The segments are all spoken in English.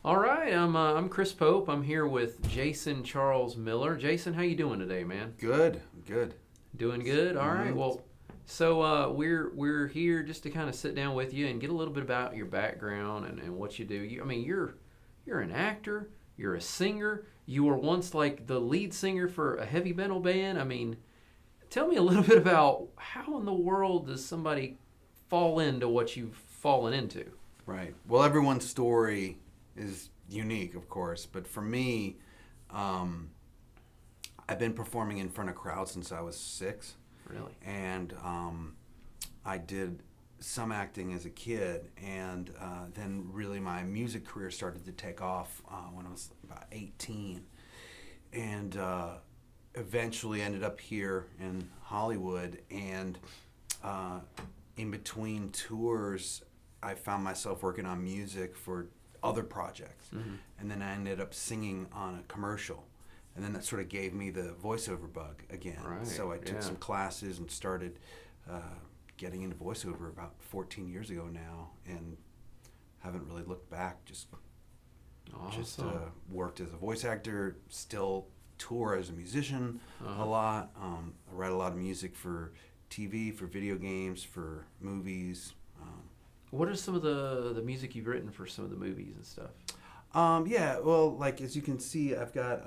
All right, I'm Chris Pope. I'm here with Jason Charles Miller. Jason, how you doing today, man? Good. Doing good. All right. Mm-hmm. Well, so we're here just to kind of sit down with you and get a little bit about your background and what you do. You're an actor. You're a singer. You were once like the lead singer for a heavy metal band. I mean, tell me a little bit about how in the world does somebody fall into what you've fallen into? Right. Well, everyone's story is unique, of course, but for me, I've been performing in front of crowds since I was 6. Really? And I did some acting as a kid, and then really my music career started to take off when I was about 18, and eventually ended up here in Hollywood. And in between tours, I found myself working on music for other projects, and then I ended up singing on a commercial, and then that sort of gave me the voiceover bug again. Right, so I took some classes and started getting into voiceover about 14 years ago now, and haven't really looked back. Just worked as a voice actor, still tour as a musician a lot. I write a lot of music for TV, for video games, for movies. What are some of the music you've written for some of the movies and stuff? Yeah, well, like as you can see, I've got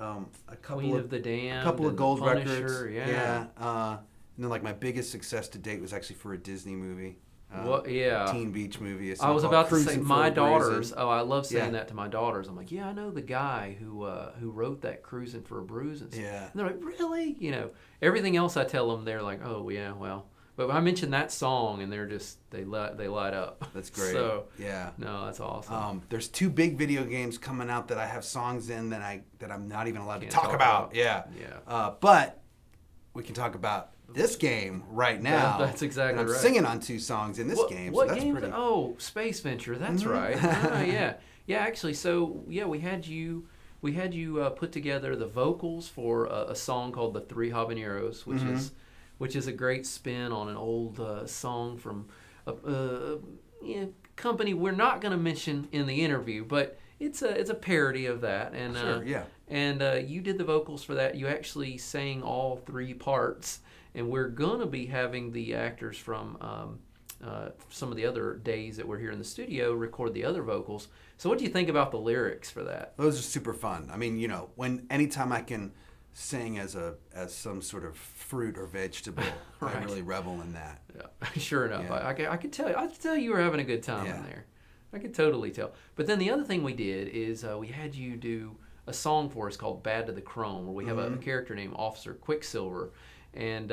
a couple Queen of of the Damned, a couple of gold Punisher, records. Yeah. And then like my biggest success to date was actually for a Disney movie. What? Yeah. Teen Beach movie. I was about to say Cruising my for a Bruising. daughters. Oh, I love saying that to my daughters. I'm like, yeah, I know the guy who wrote that Cruising for a Bruising. Yeah. And they're like, really? You know, everything else I tell them, they're like, oh yeah, well. But I mentioned that song, and they're just they light up. That's great. So yeah, no, that's awesome. There's 2 big video games coming out that I have songs in that I'm not even allowed Can't to talk about. Yeah. But we can talk about this game right now. That's exactly and I'm right. singing on 2 songs in this game. What so that's game? pretty... Oh, SpaceVenture. That's right. Yeah. Actually, so yeah, we had you put together the vocals for a song called "The Three Habaneros," which is a great spin on an old song from a company we're not going to mention in the interview, but it's a parody of that. And Sure, yeah. And you did the vocals for that. You actually sang all 3 parts, and we're going to be having the actors from some of the other days that we're here in the studio record the other vocals. So what do you think about the lyrics for that? Those are super fun. I mean, anytime I can sing as some sort of fruit or vegetable, Right. I really revel in that. Yeah, sure enough. Yeah. I could tell you were having a good time in there. I could totally tell. But then the other thing we did is we had you do a song for us called "Bad to the Chrome," where we have a character named Officer Quicksilver, and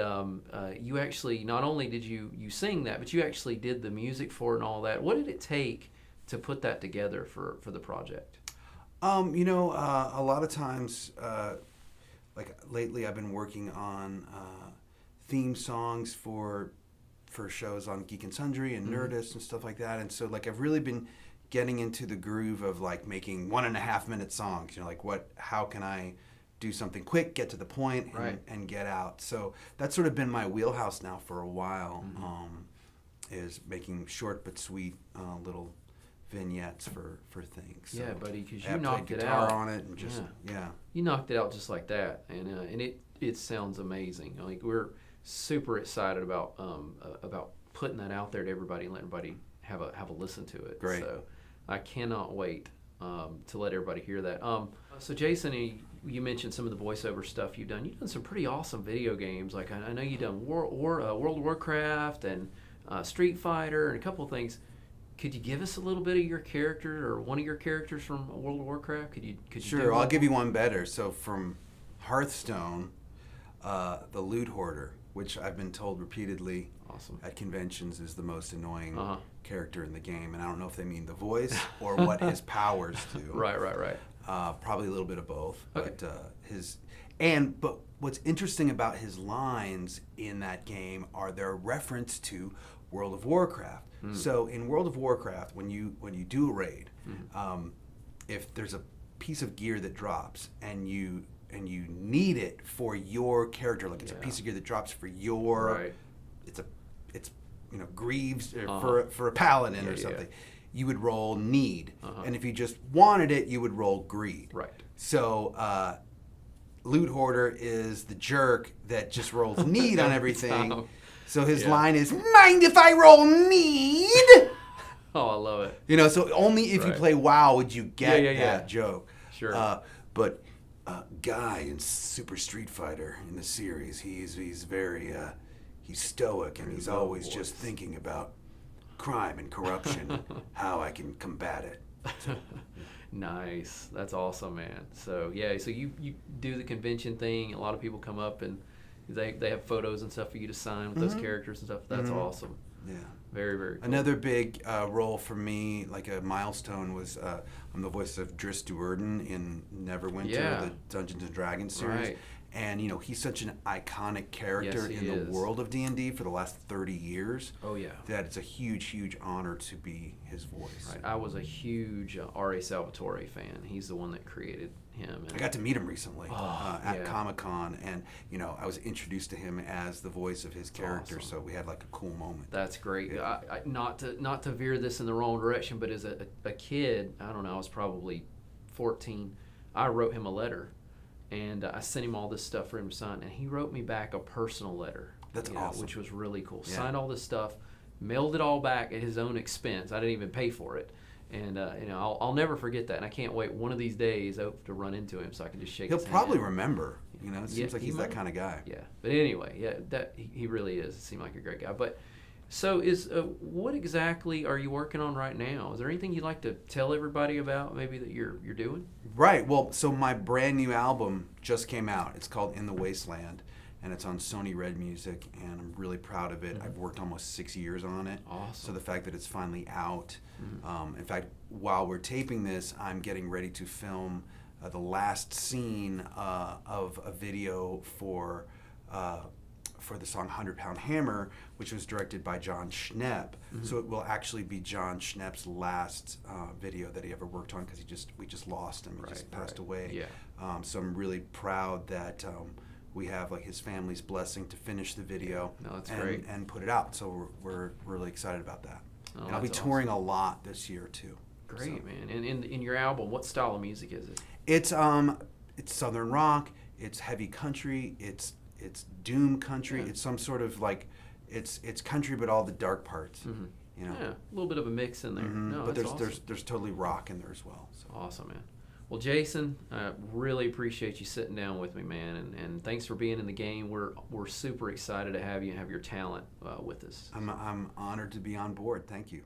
you actually not only did you sing that, but you actually did the music for it and all that. What did it take to put that together for the project? A lot of times. Like lately, I've been working on theme songs for shows on Geek and Sundry and Nerdist and stuff like that, and so like I've really been getting into the groove of like making 1.5-minute songs. How can I do something quick, get to the point, and get out? So that's sort of been my wheelhouse now for a while. Is making short but sweet little vignettes for things. So, yeah, buddy, because you I knocked played it guitar out on it and just you knocked it out just like that, and it sounds amazing. Like we're super excited about putting that out there to everybody and letting everybody have a listen to it. Great. So I cannot wait to let everybody hear that. So Jason, you mentioned some of the voiceover stuff you've done. You've done some pretty awesome video games. Like I know you've done World of Warcraft and Street Fighter and a couple of things. Could you give us a little bit of your character or one of your characters from World of Warcraft? Could you Sure, I'll give you one better. So from Hearthstone, the Loot Hoarder, which I've been told repeatedly at conventions is the most annoying character in the game. And I don't know if they mean the voice or what his powers do. Right. Probably a little bit of both. Okay. But what's interesting about his lines in that game are their reference to World of Warcraft. So in World of Warcraft, when you do a raid, if there's a piece of gear that drops and you need it for your character, like it's a piece of gear that drops for your, it's Greaves for a paladin or something. you would roll need. Uh-huh. And if you just wanted it, you would roll greed. Right. So Loot Hoarder is the jerk that just rolls need on everything. So his line is, mind if I roll need? Oh, I love it. You know, so only if you play WoW would you get that joke. Sure. But Guy in Super Street Fighter in the series, he's very he's stoic, and he's always just thinking about crime and corruption, how I can combat it. So, Nice. That's awesome, man. So so you do the convention thing. A lot of people come up and they have photos and stuff for you to sign with those characters and stuff. That's awesome. Yeah. Very, very cool. Another big role for me, like a milestone, was I'm the voice of Driss Duerden in Neverwinter, the Dungeons and Dragons series. Right. And, you know, he's such an iconic character in the world of D&D for the last 30 years. Oh, yeah. That it's a huge, huge honor to be his voice. Right. I was a huge R.A. Salvatore fan. He's the one that created him. And I got to meet him recently at Comic-Con, and, you know, I was introduced to him as the voice of his character, so we had, like, a cool moment. That's great. I, not to veer this in the wrong direction, but as a kid, I don't know, I was probably 14, I wrote him a letter. And I sent him all this stuff for him to sign, and he wrote me back a personal letter. That's awesome. Which was really cool. Yeah. Signed all this stuff, mailed it all back at his own expense. I didn't even pay for it. And you know, I'll never forget that. And I can't wait one of these days I hope to run into him so I can just shake his hand. He'll probably remember. You know, it seems like he's that kind of guy. Yeah. But anyway, that he really is. It seemed like a great guy. But so what exactly are you working on right now? Is there anything you'd like to tell everybody about, maybe that you're doing? Right. Well, so my brand new album just came out. It's called In the Wasteland, and it's on Sony Red Music, and I'm really proud of it. I've worked almost 6 years on it. Awesome. So the fact that it's finally out. In fact, while we're taping this, I'm getting ready to film the last scene of a video for the song 100 Pound Hammer, which was directed by John Schnepp. So it will actually be John Schnepp's last video that he ever worked on, because we just lost him. He just passed away. Yeah. So I'm really proud that we have like his family's blessing to finish the video great. And put it out. So we're really excited about that. Oh, and I'll be touring a lot this year too. Great, man. And in your album, what style of music is it? It's Southern rock, it's heavy country, it's doom country. It's some sort of like, it's country, but all the dark parts. You know? Yeah, a little bit of a mix in there. No, but that's there's totally rock in there as well. So. Awesome, man. Well, Jason, I really appreciate you sitting down with me, man, and thanks for being in the game. We're super excited to have you and have your talent with us. I'm honored to be on board. Thank you.